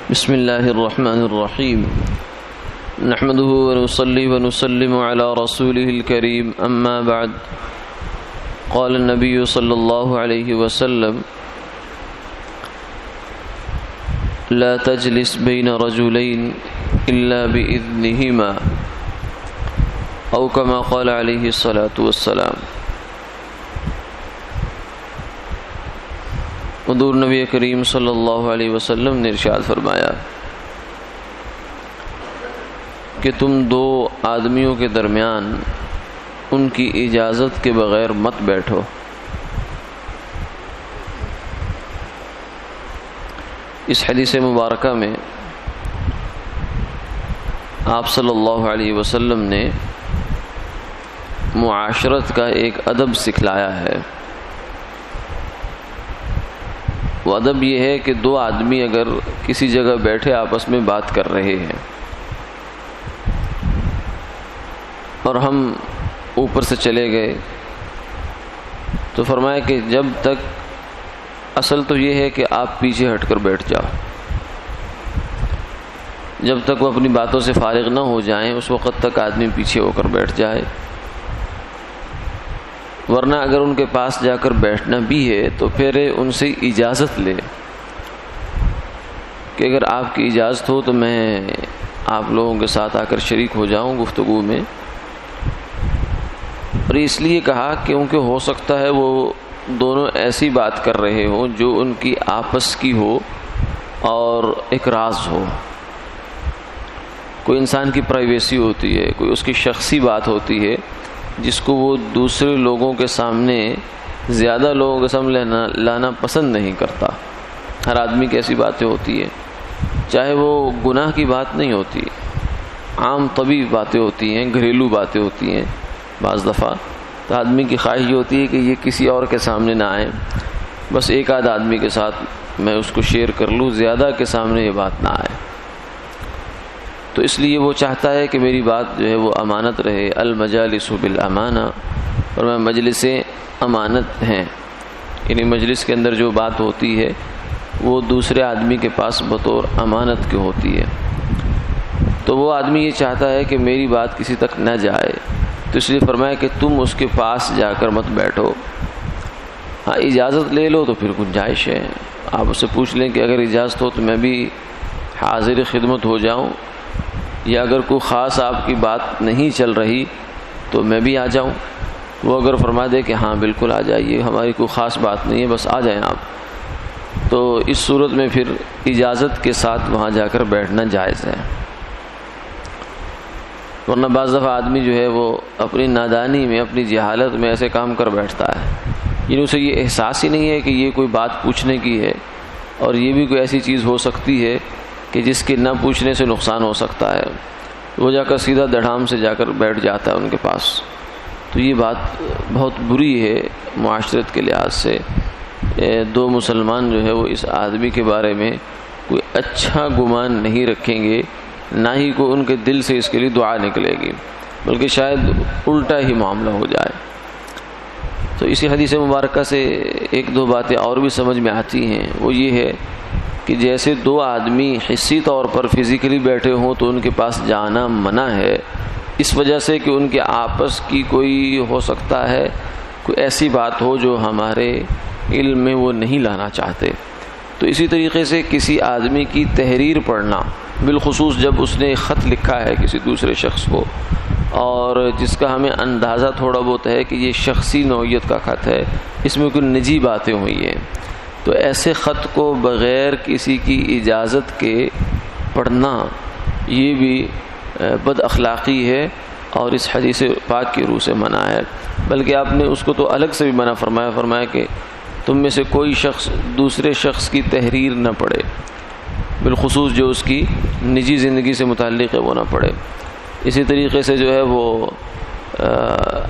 بسم الله الرحمن الرحيم نحمده ونصلي ونسلم على رسوله الكريم أما بعد قال النبي صلى الله عليه وسلم لا تجلس بين رجلين إلا بإذنهما أو كما قال عليه الصلاة والسلام۔ حضور نبی کریم صلی اللہ علیہ وسلم نے ارشاد فرمایا کہ تم دو آدمیوں کے درمیان ان کی اجازت کے بغیر مت بیٹھو۔ اس حدیث مبارکہ میں آپ صلی اللہ علیہ وسلم نے معاشرت کا ایک ادب سکھلایا ہے۔ وہ ادب یہ ہے کہ دو آدمی اگر کسی جگہ بیٹھے آپس میں بات کر رہے ہیں اور ہم اوپر سے چلے گئے تو فرمایا کہ جب تک اصل تو یہ ہے کہ آپ پیچھے ہٹ کر بیٹھ جاؤ، جب تک وہ اپنی باتوں سے فارغ نہ ہو جائیں اس وقت تک آدمی پیچھے ہو کر بیٹھ جائے، ورنہ اگر ان کے پاس جا کر بیٹھنا بھی ہے تو پھر ان سے اجازت لے کہ اگر آپ کی اجازت ہو تو میں آپ لوگوں کے ساتھ آ کر شریک ہو جاؤں گفتگو میں۔ اور اس لیے کہا کیونکہ ہو سکتا ہے وہ دونوں ایسی بات کر رہے ہوں جو ان کی آپس کی ہو اور ایک راز ہو، کوئی انسان کی پرائیویسی ہوتی ہے، کوئی اس کی شخصی بات ہوتی ہے جس کو وہ دوسرے لوگوں کے سامنے، زیادہ لوگوں کے سامنے لانا پسند نہیں کرتا۔ ہر آدمی کی ایسی باتیں ہوتی ہیں، چاہے وہ گناہ کی بات نہیں ہوتی، عام طبیعی باتیں ہوتی ہیں، گھریلو باتیں ہوتی ہیں۔ بعض دفعہ تو آدمی کی خواہش یہ ہوتی ہے کہ یہ کسی اور کے سامنے نہ آئے، بس ایک آدھ آدمی کے ساتھ میں اس کو شیئر کر لوں، زیادہ کے سامنے یہ بات نہ آئے۔ تو اس لیے وہ چاہتا ہے کہ میری بات جو ہے وہ امانت رہے۔ المجالس بالامانہ، اور میں مجلسیں امانت ہیں، یعنی مجلس کے اندر جو بات ہوتی ہے وہ دوسرے آدمی کے پاس بطور امانت کی ہوتی ہے۔ تو وہ آدمی یہ چاہتا ہے کہ میری بات کسی تک نہ جائے، تو اس لیے فرمایا کہ تم اس کے پاس جا کر مت بیٹھو۔ ہاں اجازت لے لو تو پھر گنجائش ہے، آپ اس سے پوچھ لیں کہ اگر اجازت ہو تو میں بھی حاضر خدمت ہو جاؤں، یا اگر کوئی خاص آپ کی بات نہیں چل رہی تو میں بھی آ جاؤں۔ وہ اگر فرما دے کہ ہاں بالکل آ جائیے، ہماری کوئی خاص بات نہیں ہے، بس آ جائیں آپ، تو اس صورت میں پھر اجازت کے ساتھ وہاں جا کر بیٹھنا جائز ہے۔ ورنہ بعض دفعہ آدمی جو ہے وہ اپنی نادانی میں، اپنی جہالت میں ایسے کام کر بیٹھتا ہے، یعنی اسے یہ احساس ہی نہیں ہے کہ یہ کوئی بات پوچھنے کی ہے، اور یہ بھی کوئی ایسی چیز ہو سکتی ہے کہ جس کے نہ پوچھنے سے نقصان ہو سکتا ہے۔ وہ جا کر سیدھا دڑھام سے جا کر بیٹھ جاتا ہے ان کے پاس۔ تو یہ بات بہت بری ہے معاشرت کے لحاظ سے۔ دو مسلمان جو ہے وہ اس آدمی کے بارے میں کوئی اچھا گمان نہیں رکھیں گے، نہ ہی کوئی ان کے دل سے اس کے لیے دعا نکلے گی، بلکہ شاید الٹا ہی معاملہ ہو جائے۔ تو اسی حدیث مبارکہ سے ایک دو باتیں اور بھی سمجھ میں آتی ہیں، وہ یہ ہے کہ جیسے دو آدمی حسی طور پر فزیکلی بیٹھے ہوں تو ان کے پاس جانا منع ہے، اس وجہ سے کہ ان کے آپس کی کوئی ہو سکتا ہے کوئی ایسی بات ہو جو ہمارے علم میں وہ نہیں لانا چاہتے۔ تو اسی طریقے سے کسی آدمی کی تحریر پڑھنا، بالخصوص جب اس نے خط لکھا ہے کسی دوسرے شخص کو اور جس کا ہمیں اندازہ تھوڑا بہت ہے کہ یہ شخصی نوعیت کا خط ہے، اس میں کوئی نجی باتیں ہوئی ہیں، تو ایسے خط کو بغیر کسی کی اجازت کے پڑھنا یہ بھی بد اخلاقی ہے، اور اس حدیث پاک کی روح سے منع ہے۔ بلکہ آپ نے اس کو تو الگ سے بھی منع فرمایا کہ تم میں سے کوئی شخص دوسرے شخص کی تحریر نہ پڑھے، بالخصوص جو اس کی نجی زندگی سے متعلق ہے وہ نہ پڑھے۔ اسی طریقے سے جو ہے وہ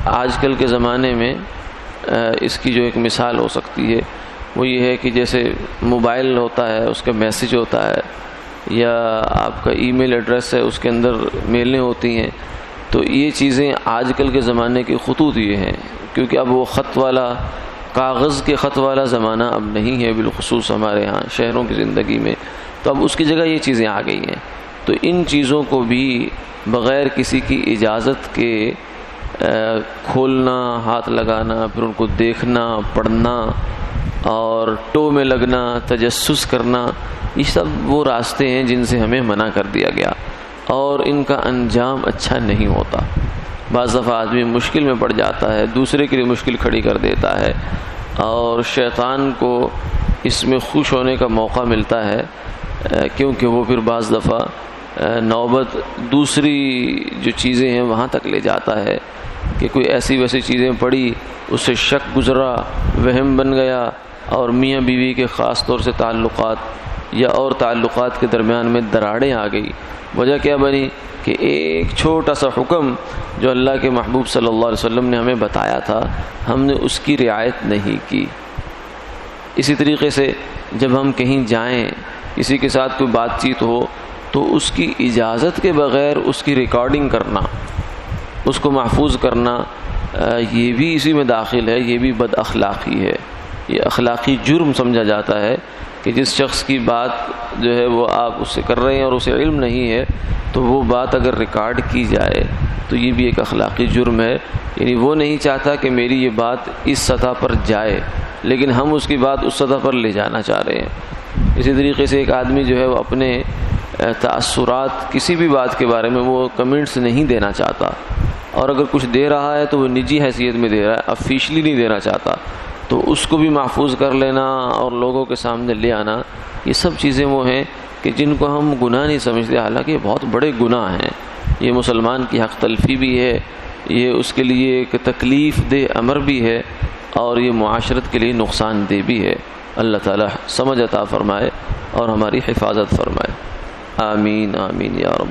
آج کل کے زمانے میں اس کی جو ایک مثال ہو سکتی ہے وہ یہ ہے کہ جیسے موبائل ہوتا ہے، اس کا میسج ہوتا ہے، یا آپ کا ای میل ایڈریس ہے، اس کے اندر میلیں ہوتی ہیں، تو یہ چیزیں آج کل کے زمانے کی خطوط یہ ہیں، کیونکہ اب وہ خط والا کاغذ کے خط والا زمانہ اب نہیں ہے، بالخصوص ہمارے ہاں شہروں کی زندگی میں۔ تو اب اس کی جگہ یہ چیزیں آ گئی ہیں. تو ان چیزوں کو بھی بغیر کسی کی اجازت کے کھولنا، ہاتھ لگانا، پھر ان کو دیکھنا، پڑھنا اور ٹو میں لگنا، تجسس کرنا، یہ سب وہ راستے ہیں جن سے ہمیں منع کر دیا گیا، اور ان کا انجام اچھا نہیں ہوتا. بعض دفعہ آدمی مشکل میں پڑ جاتا ہے، دوسرے کے لیے مشکل کھڑی کر دیتا ہے، اور شیطان کو اس میں خوش ہونے کا موقع ملتا ہے، کیونکہ وہ پھر بعض دفعہ نوبت دوسری جو چیزیں ہیں وہاں تک لے جاتا ہے کہ کوئی ایسی ویسی چیزیں پڑھی، اس سے شک گزرا، وہم بن گیا، اور میاں بیوی کے خاص طور سے تعلقات یا اور تعلقات کے درمیان میں دراڑیں آ گئی. وجہ کیا بنی کہ ایک چھوٹا سا حکم جو اللہ کے محبوب صلی اللہ علیہ وسلم نے ہمیں بتایا تھا، ہم نے اس کی رعایت نہیں کی. اسی طریقے سے جب ہم کہیں جائیں، کسی کے ساتھ کوئی بات چیت ہو، تو اس کی اجازت کے بغیر اس کی ریکارڈنگ کرنا، اس کو محفوظ کرنا، یہ بھی اسی میں داخل ہے. یہ بھی بد اخلاقی ہے، یہ اخلاقی جرم سمجھا جاتا ہے کہ جس شخص کی بات جو ہے وہ آپ اس سے کر رہے ہیں اور اسے علم نہیں ہے، تو وہ بات اگر ریکارڈ کی جائے تو یہ بھی ایک اخلاقی جرم ہے. یعنی وہ نہیں چاہتا کہ میری یہ بات اس سطح پر جائے، لیکن ہم اس کی بات اس سطح پر لے جانا چاہ رہے ہیں. اسی طریقے سے ایک آدمی جو ہے وہ اپنے تاثرات کسی بھی بات کے بارے میں وہ کمنٹس نہیں دینا چاہتا، اور اگر کچھ دے رہا ہے تو وہ نجی حیثیت میں دے رہا ہے، آفیشلی نہیں دینا چاہتا. تو اس کو بھی محفوظ کر لینا اور لوگوں کے سامنے لے آنا، یہ سب چیزیں وہ ہیں کہ جن کو ہم گناہ نہیں سمجھتے، حالانکہ یہ بہت بڑے گناہ ہیں. یہ مسلمان کی حق تلفی بھی ہے، یہ اس کے لیے ایک تکلیف دہ امر بھی ہے، اور یہ معاشرت کے لیے نقصان دہ بھی ہے. اللہ تعالی سمجھ عطا فرمائے اور ہماری حفاظت فرمائے. آمین آمین یا رب.